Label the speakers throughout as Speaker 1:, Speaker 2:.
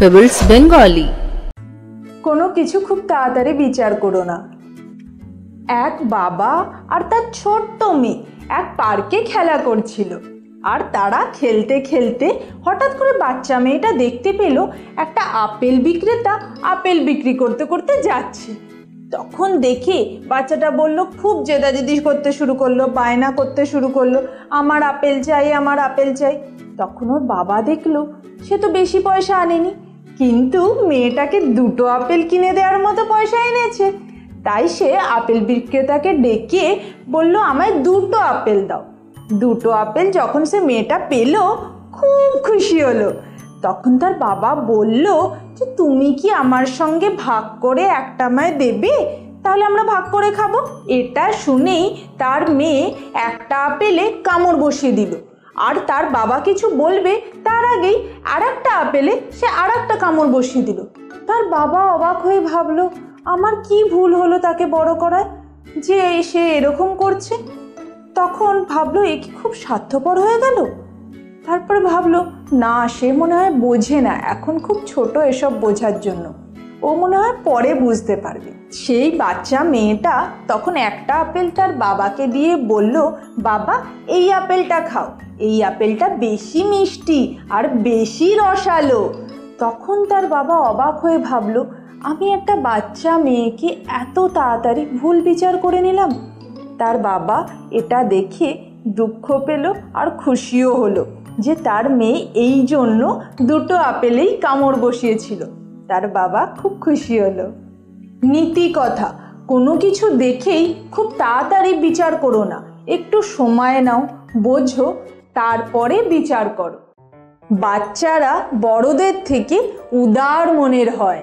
Speaker 1: Pebbles Bengali।
Speaker 2: কোনো কিছু খুব তাড়াতাড়ি বিচার করো না। এক বাবা আর তার ছোট্ট মেয়ে এক পার্কে খেলা করছিল, আর তারা খেলতে খেলতে হঠাৎ করে বাচ্চা মেয়েটা দেখতে পেল একটা আপেল বিক্রেতা আপেল বিক্রি করতে করতে যাচ্ছে। তখন দেখে বাচ্চাটা বলল, খুব জেদাজেদি করতে শুরু করলো, বায়না করতে শুরু করলো, আমার আপেল চাই, আমার আপেল চাই। তখন ওর বাবা দেখলো সে তো বেশি পয়সা আনেনি, কিন্তু মেয়েটাকে দুটো আপেল কিনে দেওয়ার মতো পয়সা এনেছে। তাই সে আপেল বিক্রেতাকে ডেকে বলল, আমায় দুটো আপেল দাও। দুটো আপেল যখন সে মেয়েটা পেল, খুব খুশি হলো। তখন তার বাবা বলল যে, তুমি কি আমার সঙ্গে ভাগ করে একটা আমায় দেবে, তাহলে আমরা ভাগ করে খাবো। এটা শুনেই তার মেয়ে একটা আপেলে কামড় বসিয়ে দিল, আর তার বাবা কিছু বলবে তার আগেই আর একটা আপেলে সে আর একটা কামড় বসিয়ে দিল। তার বাবা অবাক হয়ে ভাবলো, আমার কি ভুল হলো তাকে বড় করায় যে সে এরকম করছে। তখন ভাবলো, এ কি খুব স্বার্থপর হয়ে গেল। তারপরে ভাবলো, না, সে মনে হয় বোঝে না, এখন খুব ছোট এসব বোঝার জন্য, ও মনে হয় পরে বুঝতে পারবে। সেই বাচ্চা মেয়েটা তখন একটা আপেল তার বাবাকে দিয়ে বলল, বাবা এই আপেলটা খাও, এই আপেলটা বেশি মিষ্টি আর বেশি রসালো। তখন তার বাবা অবাক হয়ে ভাবলো, আমি একটা বাচ্চা মেয়েকে এত তাড়াতাড়ি ভুল বিচার করে নিলাম। তার বাবা এটা দেখে দুঃখ পেল আর খুশিও হলো যে তার মেয়ে এই জন্য দুটো আপেলেই কামড় বসিয়েছিল। তার বাবা খুব খুশি হলো। নীতি কথা, কোনো কিছু দেখেই খুব তাড়াতাড়ি বিচার করো না, একটু সময় নাও, বোঝো, তারপরে বিচার করো। বাচ্চারা বড়দের থেকে উদার মনের হয়।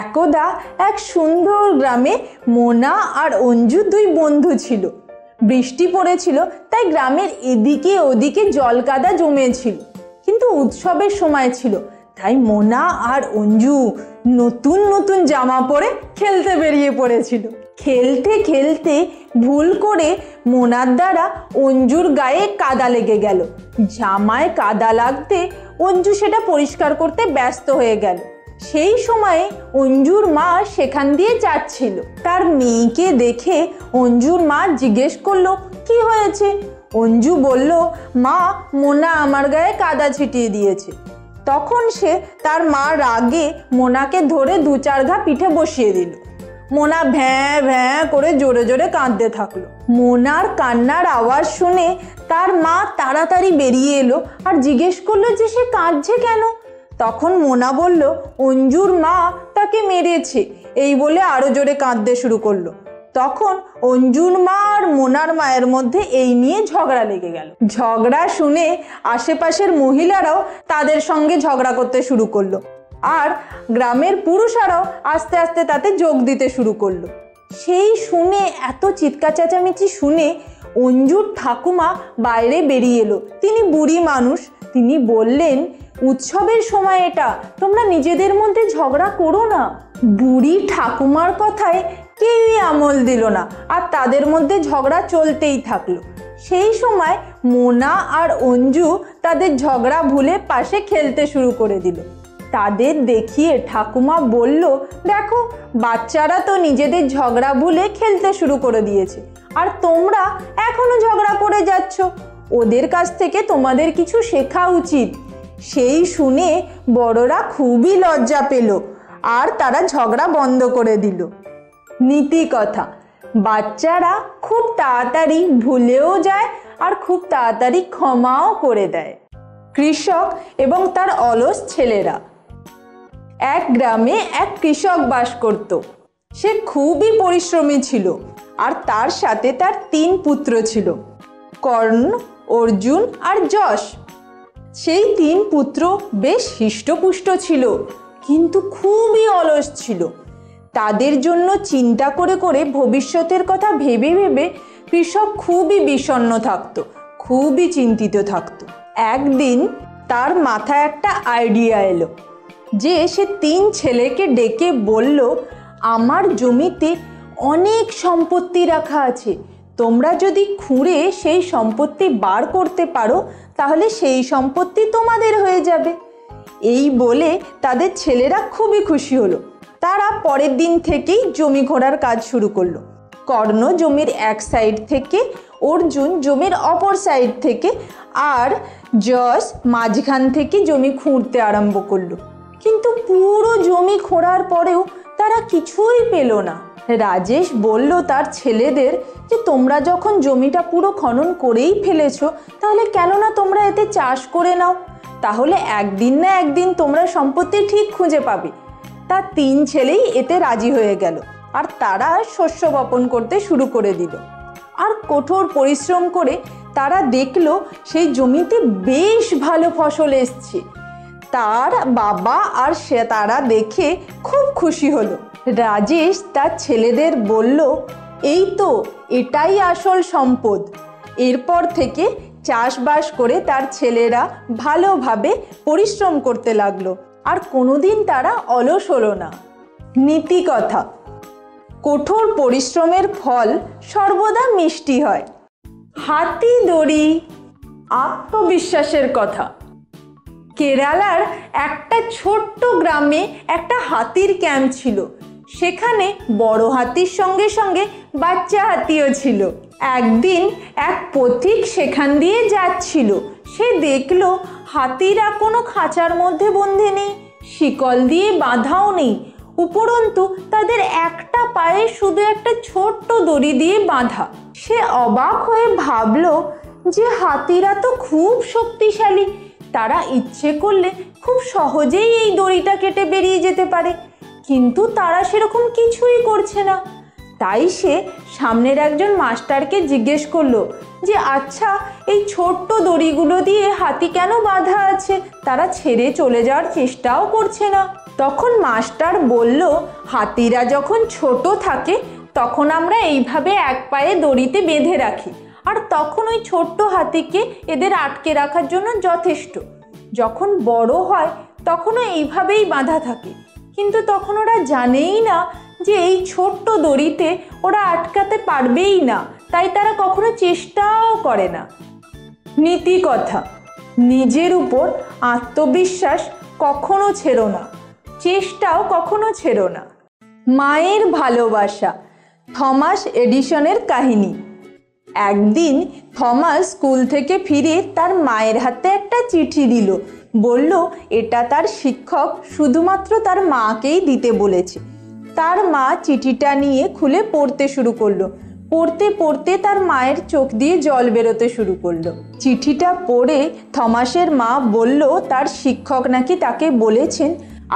Speaker 2: একদা এক সুন্দর গ্রামে মোনা আর অঞ্জু দুই বন্ধু ছিল। বৃষ্টি পড়েছিল, তাই গ্রামের এদিকে ওদিকে জল কাদা জমেছিল, কিন্তু উৎসবের সময় ছিল, তাই মোনা আর অঞ্জু নতুন নতুন জামা পরে খেলতে বেরিয়ে পড়েছিল। খেলতে খেলতে ভুল করে মোনার দ্বারা অঞ্জুর গায়ে কাদা লেগে গেল। জামায় কাদা লাগতে অঞ্জু সেটা পরিষ্কার করতে ব্যস্ত হয়ে গেল। সেই সময়ে অঞ্জুর মা সেখান দিয়ে যাচ্ছিল। তার মেয়েকে দেখে অঞ্জুর মা জিজ্ঞেস করলো, কি হয়েছে? অঞ্জু বলল, মা, মোনা আমার গায়ে কাদা ছিটিয়ে দিয়েছে। তখন সে তার মা রাগে মোনাকে ধরে দু চার ঘা পিঠে বসিয়ে দিল। মোনা ভ্যাঁ ভ্যাঁ করে জোরে জোরে কাঁদতে থাকলো। মোনার কান্নার আওয়াজ শুনে তার মা তাড়াতাড়ি বেরিয়ে এলো আর জিজ্ঞেস করলো যে সে কাঁদছে কেন। তখন মোনা বলল, অঞ্জুর মা তাকে মেরেছে, এই বলে আরো জোরে কাঁদতে শুরু করলো। তখন অঞ্জুর মা আর মোনার মায়ের মধ্যে এই নিয়ে ঝগড়া লেগে গেল। ঝগড়া শুনে আশেপাশের মহিলারাও তাদের সঙ্গে ঝগড়া করতে শুরু করলো, আর গ্রামের পুরুষেরাও আস্তে আস্তে তাতে যোগ দিতে শুরু করলো। সেই শুনে, এত চিৎকার চেঁচামেচি শুনে অঞ্জুর ঠাকুমা বাইরে বেরিয়ে এলো। তিনি বুড়ি মানুষ, তিনি বললেন, উৎসবের সময় এটা, তোমরা নিজেদের মধ্যে ঝগড়া করো না। বুড়ি ঠাকুমার কথায় কেউই আমল দিল না, আর তাদের মধ্যে ঝগড়া চলতেই থাকলো। সেই সময় মোনা আর অঞ্জু তাদের ঝগড়া ভুলে পাশে খেলতে শুরু করে দিল। তাদের দেখিয়ে ঠাকুমা বলল, দেখো, বাচ্চারা তো নিজেদের ঝগড়া ভুলে খেলতে শুরু করে দিয়েছে, আর তোমরা এখনো ঝগড়া করে যাচ্ছ। ওদের কাছ থেকে তোমাদের কিছু শেখা উচিত। সেই শুনে বড়রা খুবই লজ্জা পেল, আর তারা ঝগড়া বন্ধ করে দিল। নীতি কথা, বাচ্চারা খুব তাড়াতাড়ি ভুলেও যায় আর খুব তাড়াতাড়ি ক্ষমাও করে দেয়। কৃষক এবং তার অলস ছেলেরা। এক গ্রামে এক কৃষক বাস করত। সে খুবই পরিশ্রমী ছিল, আর তার সাথে তার 3 পুত্র ছিল, কর্ণ, অর্জুন আর যশ। সেই 3 পুত্র বেশ হৃষ্টপুষ্ট ছিল, কিন্তু খুবই অলস ছিল। তাদের জন্য চিন্তা করে করে, ভবিষ্যতের কথা ভেবে ভেবে কৃষক খুবই বিষণ্ণ থাকতো, খুবই চিন্তিত থাকতো। একদিন তার মাথায় একটা আইডিয়া এলো যে সে 3 ছেলেকে ডেকে বলল, আমার জমিতে অনেক সম্পত্তি রাখা আছে, তোমরা যদি খুঁড়ে সেই সম্পত্তি বার করতে পারো, তাহলে সেই সম্পত্তি তোমাদের হয়ে যাবে। এই বলে তাদের ছেলেরা খুবই খুশি হলো। তারা পরের দিন থেকেই জমি খোঁড়ার কাজ শুরু করলো। কর্ণ জমির এক সাইড থেকে, অর্জুন জমির অপর সাইড থেকে, আর যশ মাঝখান থেকে জমি খুঁড়তে আরম্ভ করলো। কিন্তু পুরো জমি খোঁড়ার পরেও তারা কিছুই পেল না। রাজেশ বলল তার ছেলেদের যে তোমরা যখন জমিটা পুরো খনন করেই ফেলেছো, তাহলে কেন না তোমরা এতে চাষ করে নাও, তাহলে একদিন না একদিন তোমরা সম্পত্তি ঠিক খুঁজে পাবে। তার 3 ছেলেই এতে রাজি হয়ে গেল, আর তারা শস্য বপন করতে শুরু করে দিল। আর কঠোর পরিশ্রম করে তারা দেখলো সেই জমিতে বেশ ভালো ফসল এসছে। তার বাবা আর তারা দেখে খুব খুশি হলো। রাজেশ তার ছেলেদের বলল, এই তো এটাই আসল সম্পদ। এরপর থেকে চাষবাস করে তার ছেলেরা ভালোভাবে পরিশ্রম করতে লাগলো, আর কোনোদিন তারা অলস হলো না। নীতি কথা: কঠোর পরিশ্রমের ফল সর্বদা মিষ্টি হয়। হাতি দড়ি। আত্মবিশ্বাসের কথা। কেরালার একটা ছোট্ট গ্রামে একটা হাতির ক্যাম্প ছিল। সেখানে বড় হাতির সঙ্গে সঙ্গে বাচ্চা হাতিও ছিল। একদিন এক পথিক সেখান দিয়ে যাচ্ছিল। সে দেখলো হাতিরা কোনো খাঁচার মধ্যে বন্ধে নেই, শিকল দিয়ে বাঁধাও নেই, উপরন্তু তাদের একটা পায়ে শুধু একটা ছোট্ট দড়ি দিয়ে বাঁধা। সে অবাক হয়ে ভাবলো যে হাতিরা তো খুব শক্তিশালী, তারা ইচ্ছে করলে খুব সহজেই এই দড়িটা কেটে বেরিয়ে যেতে পারে, কিন্তু তারা সেরকম কিছুই করছে না। তাই সে সামনের একজন মাস্টারকে জিজ্ঞেস করলো যে আচ্ছা, এই ছোট্ট দড়িগুলো দিয়ে হাতি কেন বাঁধা আছে? তারা ছেড়ে চলে যাওয়ার চেষ্টাও করছে না। তখন মাস্টার বলল, হাতিরা যখন ছোট থাকে তখন আমরা এইভাবে এক পায়ে দড়িতে বেঁধে রাখি, আর তখন ওই ছোট্ট হাতিকে এদের আটকে রাখার জন্য যথেষ্ট। যখন বড় হয় তখনও এইভাবেই বাঁধা থাকে, কিন্তু তখন ওরা জানেই না যে এই ছোট্ট দড়িতে ওরা আটকাতে পারবেই না, তাই তারা কখনো চেষ্টাও করে না। নীতি কথা: নিজের উপর আত্মবিশ্বাস কখনো ছেড়ো না, চেষ্টাও কখনো ছেড়ো না। মায়ের ভালোবাসা। থমাস এডিসনের কাহিনী। একদিন থমাস স্কুল থেকে ফিরে তার মায়ের হাতে একটা চিঠি দিল। বলল এটা তার শিক্ষক শুধুমাত্র তার মাকেই দিতে বলেছে। তার মা চিঠিটা নিয়ে খুলে পড়তে শুরু করলো। পড়তে পড়তে তার মায়ের চোখ দিয়ে জল বেরোতে শুরু করলো। চিঠিটা পড়ে থমাসের মা বলল তার শিক্ষক নাকি তাকে বলেছেন,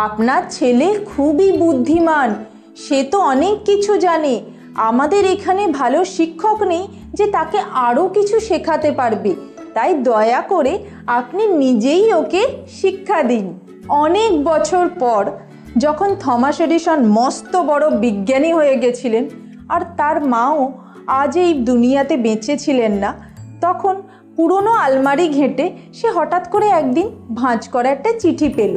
Speaker 2: আপনার ছেলে খুবই বুদ্ধিমান, সে তো অনেক কিছু জানে, আমাদের এখানে ভালো শিক্ষক নেই যে তাকে আরও কিছু শেখাতে পারবে, তাই দয়া করে আপনি নিজেই ওকে শিক্ষা দিন। অনেক বছর পর যখন থমাস এডিসন মস্ত বড় বিজ্ঞানী হয়ে গেছিলেন আর তার মাও আজ এই দুনিয়াতে বেঁচে ছিলেন না, তখন পুরনো আলমারি ঘেঁটে সে হঠাৎ করে একদিন ভাঁজ করা একটা চিঠি পেল,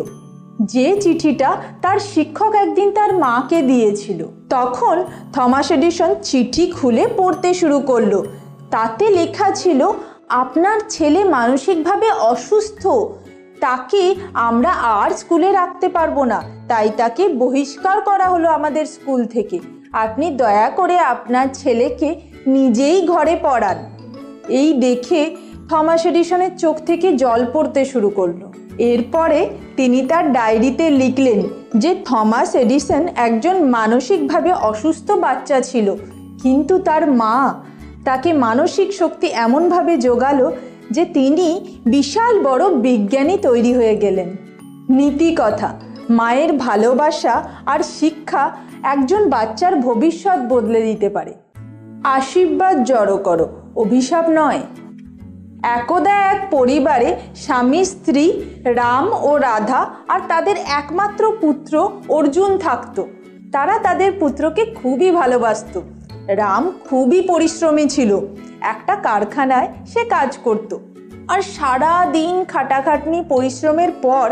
Speaker 2: যে চিঠিটা তার শিক্ষক একদিন তার মাকে দিয়েছিল। তখন থমাস এডিসন চিঠি খুলে পড়তে শুরু করলো। তাতে লেখা ছিল, আপনার ছেলে মানসিকভাবে অসুস্থ, তাকে আমরা আর স্কুলে রাখতে পারবো না, তাই তাকে বহিষ্কার করা হলো আমাদের স্কুল থেকে। আপনি দয়া করে আপনার ছেলেকে নিজেই ঘরে পড়ান। এই দেখে থমাস এডিসনের চোখ থেকে জল পড়তে শুরু করলো। এরপরে তিনি তার ডায়েরিতে লিখলেন যে থমাস এডিসন একজন মানসিকভাবে অসুস্থ বাচ্চা ছিল, কিন্তু তার মা তাকে মানসিক শক্তি এমনভাবে জোগালো যে তিনি বিশাল বড় বিজ্ঞানী তৈরি হয়ে গেলেন। নীতি কথা: মায়ের ভালোবাসা আর শিক্ষা একজন বাচ্চার ভবিষ্যৎ বদলে দিতে পারে। আশীর্বাদ জড়ো করো, অভিশাপ নয়। একদা এক পরিবারে স্বামী স্ত্রী রাম ও রাধা আর তাদের একমাত্র পুত্র অর্জুন থাকত। তারা তাদের পুত্রকে খুবই ভালোবাসত। রাম খুবই পরিশ্রমী ছিল, একটা কারখানায় সে কাজ করত, আর সারা দিন খাটাখাটনি পরিশ্রমের পর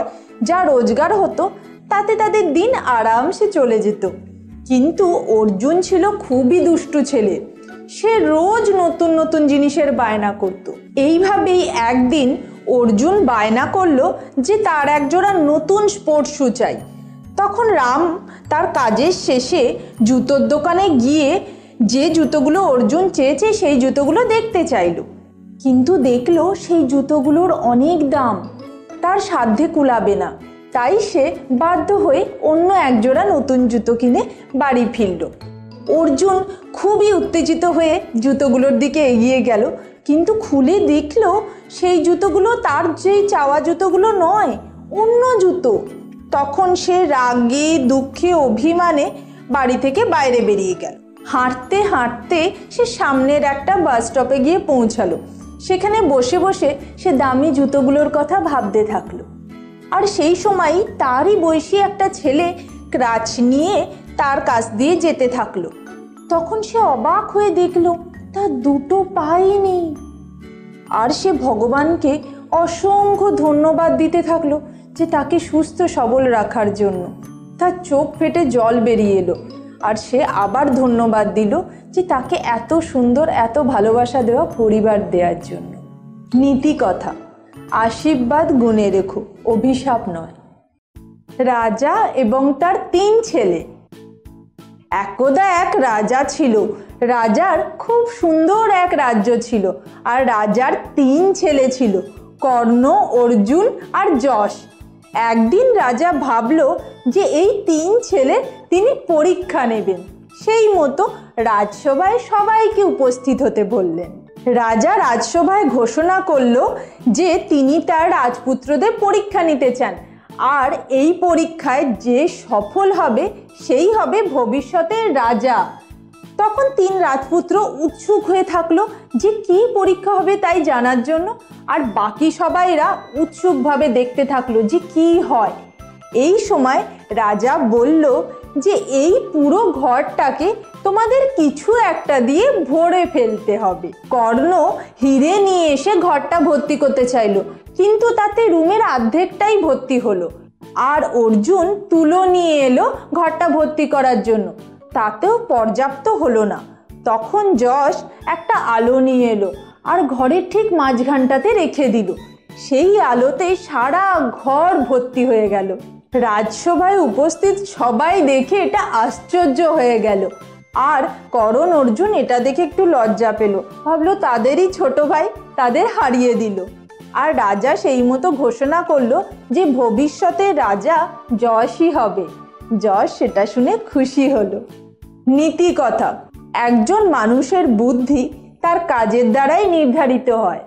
Speaker 2: যা রোজগার হতো তাতে তাদের দিন আরামসে চলে যেত। কিন্তু অর্জুন ছিল খুবই দুষ্টু ছেলে, সে রোজ নতুন নতুন জিনিসের বায়না করত। এইভাবেই একদিন অর্জুন বায়না করলো যে তার একজোড়া নতুন স্পোর্টস শু চাই। তখন রাম তার কাজের শেষে জুতোর দোকানে গিয়ে যে জুতোগুলো অর্জুন চেয়েছে সেই জুতোগুলো দেখতে চাইলো, কিন্তু দেখলো সেই জুতোগুলোর অনেক দাম, তার সাধ্যে কুলাবে না। তাই সে বাধ্য হয়ে অন্য একজোড়া নতুন জুতো কিনে বাড়ি ফিরল। অর্জুন খুবই উত্তেজিত হয়ে জুতোগুলোর দিকে এগিয়ে গেল, কিন্তু খুলে দেখলো সেই জুতোগুলো তার যেই চাওয়া জুতোগুলো নয়, অন্য জুতো। তখন সে রাগে দুঃখে অভিমানে বাড়ি থেকে বাইরে বেরিয়ে গেল। হাঁটতে হাঁটতে সে সামনের একটা বাস স্টপে গিয়ে পৌঁছালো। সেখানে বসে বসে সে দামি জুতোগুলোর কথা ভাবতে থাকলো। আর সেই সময়ই তারই বয়সী একটা ছেলে ক্রাচ নিয়ে তার কাছ দিয়ে যেতে থাকলো। তখন সে অবাক হয়ে দেখলো তার দুটো পাই নেই। আর সে ভগবানকে অসংখ্য ধন্যবাদ দিতে থাকলো যে তাকে সুস্থ সবল রাখার জন্য। তার চোখ ফেটে জল বেরিয়ে এলো, আর সে আবার ধন্যবাদ দিল যে তাকে এত সুন্দর এত ভালোবাসা দেওয়া পরিবার দেওয়ার জন্য। নীতি কথা, আশীর্বাদ গুণে রেখো, অভিশাপ নয়। রাজা এবং তার 3 ছেলে। একদা এক রাজা ছিল। রাজার খুব সুন্দর এক রাজ্য ছিল, আর রাজার 3 ছেলে ছিল, কর্ণ, অর্জুন আর যশ। একদিন রাজা ভাবল যে এই 3 ছেলে তিনি পরীক্ষা নেবেন। সেই মতো রাজসভায় সবাইকে উপস্থিত হতে বললেন। রাজা রাজসভায় ঘোষণা করলো যে তিনি তার রাজপুত্রদের পরীক্ষা নিতে চান, আর এই পরীক্ষায় যে সফল হবে সেই হবে ভবিষ্যতের রাজা। তখন 3 রাজপুত্র উৎসুক হয়ে থাকলো যে কী পরীক্ষা হবে তাই জানার জন্য, আর বাকি সবাইরা উৎসুকভাবে দেখতে থাকলো যে কী হয়। এই সময় রাজা বলল যে এই পুরো ঘরটাকে তোমাদের কিছু একটা দিয়ে ভরে ফেলতে হবে। কর্ণ হিরে নিয়ে এসে ঘরটা ভর্তি করতে চাইলো, কিন্তু তাতে রুমের অর্ধেকটাই ভর্তি হলো। আর অর্জুন তুলো নিয়ে এলো ঘরটা ভর্তি করার জন্য, তাতেও পর্যাপ্ত হলো না। তখন যশ একটা আলো নিয়ে এলো আর ঘরের ঠিক মাঝখানটাতে রেখে দিল। সেই আলোতে সারা ঘর ভর্তি হয়ে গেল। রাজসভায় উপস্থিত সবাই দেখে এটা আশ্চর্য হয়ে গেল, আর করণ অর্জুন এটা দেখে একটু লজ্জা পেল, ভাবলো তাদেরই ছোট ভাই, তাদের হারিয়ে দিল। আর রাজা সেই মতো ঘোষণা করলো যে ভবিষ্যতে রাজা যশই হবে। যশ সেটা শুনে খুশি হলো। নীতি কথা, একজন মানুষের বুদ্ধি তার কাজের দ্বারাই নির্ধারিত হয়।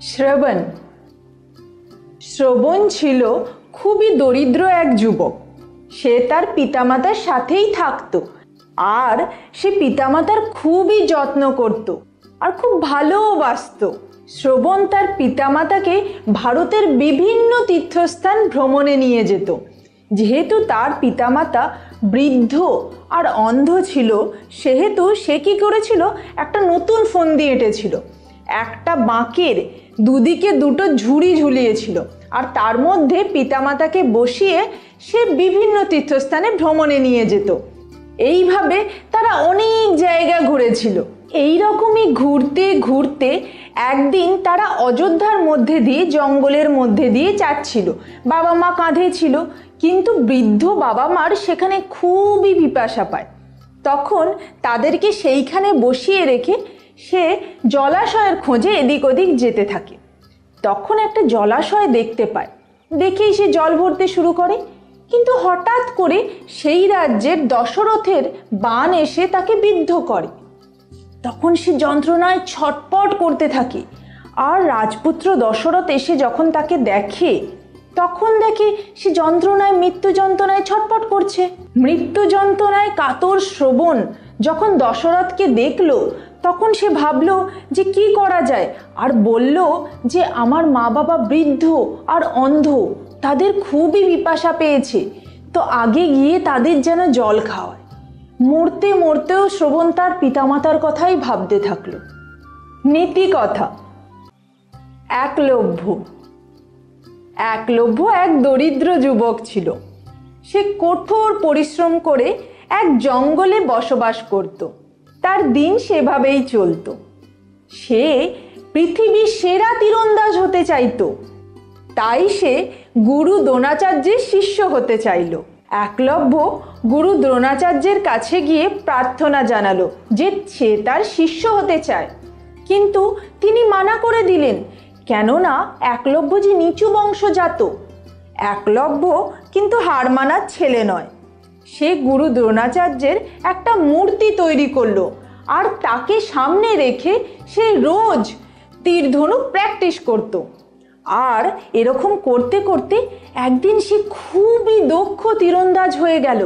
Speaker 2: শ্রবণ। শ্রবণ ছিল খুবই দরিদ্র এক যুবক। সে তার পিতামাতার সাথেই থাকতো, আর সে পিতামাতার খুবই যত্ন করত আর খুব ভালোবাসতো। শ্রবণ তার পিতামাতাকে ভারতের বিভিন্ন তীর্থস্থান ভ্রমণে নিয়ে যেত। যেহেতু তার পিতামাতা বৃদ্ধ আর অন্ধ ছিল, সেহেতু সে কী করেছিল, একটা নতুন ফন্দি এঁটেছিল। একটা বাঁকের দুদিকে দুটো ঝুড়ি ঝুলিয়েছিল, আর তার মধ্যে পিতামাতাকে বসিয়ে সে বিভিন্ন তীর্থস্থানে ভ্রমণে নিয়ে যেত। এইভাবে তারা অনেক জায়গা ঘুরেছিল। এই রকমই ঘুরতে ঘুরতে একদিন তারা অযোধ্যার মধ্যে দিয়ে জঙ্গলের মধ্যে দিয়ে যাচ্ছিল। বাবা মা কাঁধে ছিল, কিন্তু বৃদ্ধ বাবা মার সেখানে খুবই পিপাসা পায়। তখন তাদেরকে সেইখানে বসিয়ে রেখে সে জলাশয়ের খোঁজে এদিক ওদিক যেতে থাকে। তখন একটা জলাশয় দেখতে পায়, দেখেই সে জল ভরতে শুরু করে। কিন্তু হঠাৎ করে সেই রাজ্যের দশরথের বাণ এসে তাকে বিদ্ধ করে। তখন সে যন্ত্রণায় ছটপট করতে থাকে। আর রাজপুত্র দশরথ এসে যখন তাকে দেখে, তখন দেখে সে যন্ত্রণায় মৃত্যু যন্ত্রণায় ছটপট করছে। মৃত্যু যন্ত্রণায় কাতর শ্রবণ যখন দশরথকে দেখলো, তখন সে ভাবলো যে কি করা যায়, আর বলল যে আমার মা বাবা বৃদ্ধ আর অন্ধ, তাদের খুবই পিপাসা পেয়েছে, তো আগে গিয়ে তাদের যেন জল খাওয়ায়। মরতে মরতেও শ্রবণ তার পিতামাতার কথাই ভাবতে থাকলো। নীতি কথা, একলব্য। একলব্য এক দরিদ্র যুবক ছিল। সে কঠোর পরিশ্রম করে এক জঙ্গলে বসবাস করত। তার দিন সেভাবেই চলত। সে পৃথিবীর সেরা তীরন্দাজ হতে চাইতো। তাই সে গুরু দ্রোণাচার্যের শিষ্য হতে চাইল। একলব্য গুরু দ্রোণাচার্যের কাছে গিয়ে প্রার্থনা জানালো যে সে তার শিষ্য হতে চায়, কিন্তু তিনি মানা করে দিলেন, কেননা একলব্য যে নিচু বংশজাত। একলব্য কিন্তু হার মানার ছেলে নয়। সে গুরু দ্রোণাচার্যের একটা মূর্তি তৈরি করলো, আর তাকে সামনে রেখে সে রোজ তীর ধনুক প্র্যাকটিস করত। আর এরকম করতে করতে একদিন সে খুবই দক্ষ তীরন্দাজ হয়ে গেল।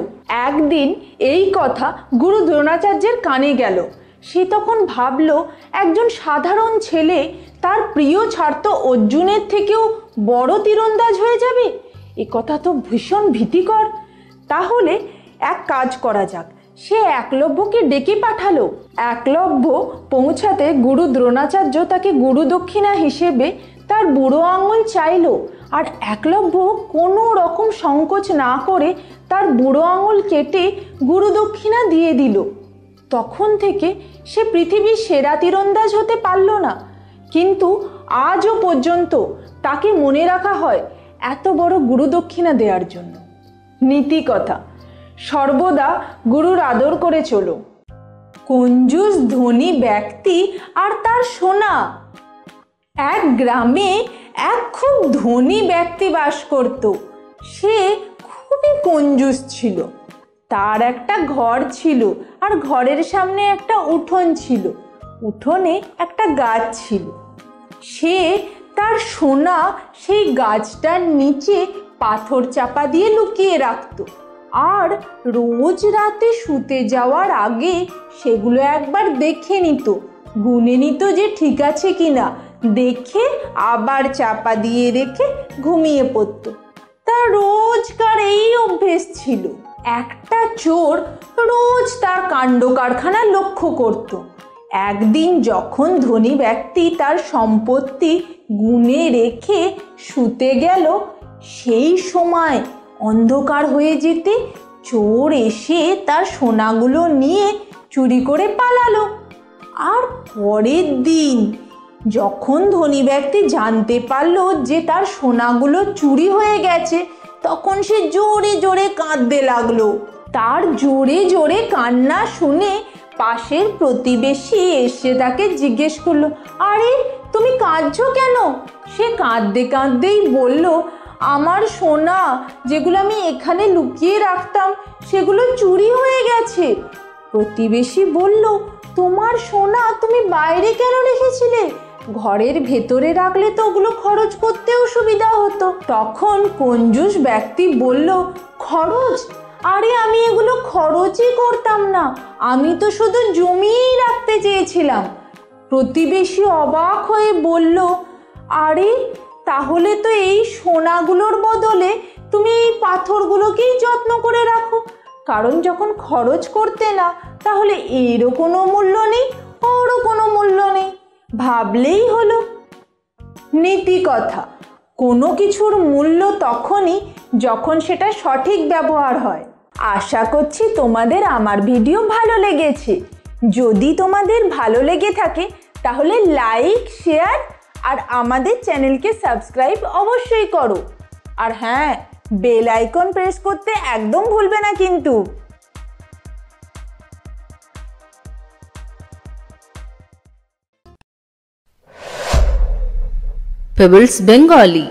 Speaker 2: একদিন এই কথা গুরু দ্রোণাচার্যের কানে গেল। সে তখন ভাবল, একজন সাধারণ ছেলে তার প্রিয় ছাত্র অর্জুনের থেকেও বড় তীরন্দাজ হয়ে যাবে, এ কথা তো ভীষণ ভীতিকর। তাহলে এক কাজ করা যাক। সে একলব্যকে ডেকে পাঠালো। একলব্য পৌঁছাতে গুরু দ্রোণাচার্য তাকে গুরু দক্ষিণা হিসেবে তার বুড়ো আঙুল চাইল। আর একলব্য কোনো রকম সংকোচ না করে তার বুড়ো আঙুল কেটে গুরু দক্ষিণা দিয়ে দিল। তখন থেকে সে পৃথিবীর সেরা তীরন্দাজ হতে পারল না, কিন্তু আজও পর্যন্ত তাকে মনে রাখা হয় এত বড় গুরু দক্ষিণা দেওয়ার জন্য। নীতি কথা, সর্বদা গুরুর আদর করে চলো। কঞ্জুস ধনী ব্যক্তি আর তার সোনা। এক গ্রামে এক খুব ধনী ব্যক্তি বাস করত। সে খুবই কঞ্জুস ছিল। তার একটা ঘর ছিল, আর ঘরের সামনে একটা উঠোন ছিল। উঠোনে একটা গাছ ছিল। সে তার সোনা সেই গাছটার নিচে পাথর চাপা দিয়ে লুকিয়ে রাখত, আর রোজ রাতে শুতে যাওয়ার আগে সেগুলো একবার দেখে নিত, গুনে নিত যে ঠিক আছে কিনা। দেখে আবার চাপা দিয়ে রেখে ঘুমিয়ে পড়ত। তার রোজকার এই অভ্যেস ছিল। একটা চোর রোজ তার কাণ্ড কারখানা লক্ষ্য করত। একদিন যখন ধনী ব্যক্তি তার সম্পত্তি গুনে রেখে শুতে গেল, সেই সময় অন্ধকার হয়ে যেতে চোর এসে তার সোনাগুলো নিয়ে চুরি করে পালালো। আর পরের দিন যখন ধনী ব্যক্তি জানতে পারলো যে তার সোনাগুলো চুরি হয়ে গেছে, তখন সে জোরে জোরে কাঁদতে লাগলো। তার জোরে জোরে কান্না শুনে পাশের প্রতিবেশী এসে তাকে জিজ্ঞেস করলো, আরে তুমি কাঁদছো কেন? সে কাঁদতে কাঁদতেই বলল, আমার সোনা যেগুলো আমি এখানে লুকিয়ে রাখতাম সেগুলো চুরি হয়ে গেছে। প্রতিবেশী বলল, তোমার সোনা তুমি বাইরে কেন রেখেছিলে? ঘরের ভেতরে রাখলে তো ওগুলো খরচ করতেও সুবিধা হতো। তখন কঞ্জুস ব্যক্তি বলল, খরচ? আরে আমি এগুলো খরচই করতাম না, আমি তো শুধু জমিয়েই রাখতে চেয়েছিলাম। প্রতিবেশী অবাক হয়ে বলল, আরে তাহলে তো এই সোনাগুলোর বদলে তুমি এই পাথরগুলোকেই যত্ন করে রাখো, কারণ যখন খরচ করতে না, তাহলে এরও কোনো মূল্য নেই, ওরও কোনো মূল্য নেই, ভাবলেই হলো। নীতি কথা, কোনো কিছুর মূল্য তখনই যখন সেটা সঠিক ব্যবহার হয়। আশা করছি তোমাদের আমার ভিডিও ভালো লেগেছে। যদি তোমাদের ভালো লেগে থাকে তাহলে লাইক, শেয়ার আর আমাদের চ্যানেলকে সাবস্ক্রাইব অবশ্যই করো। আর হ্যাঁ, বেল আইকন প্রেস করতে একদম ভুলবে না কিন্তু।
Speaker 1: Pebbles Bengali।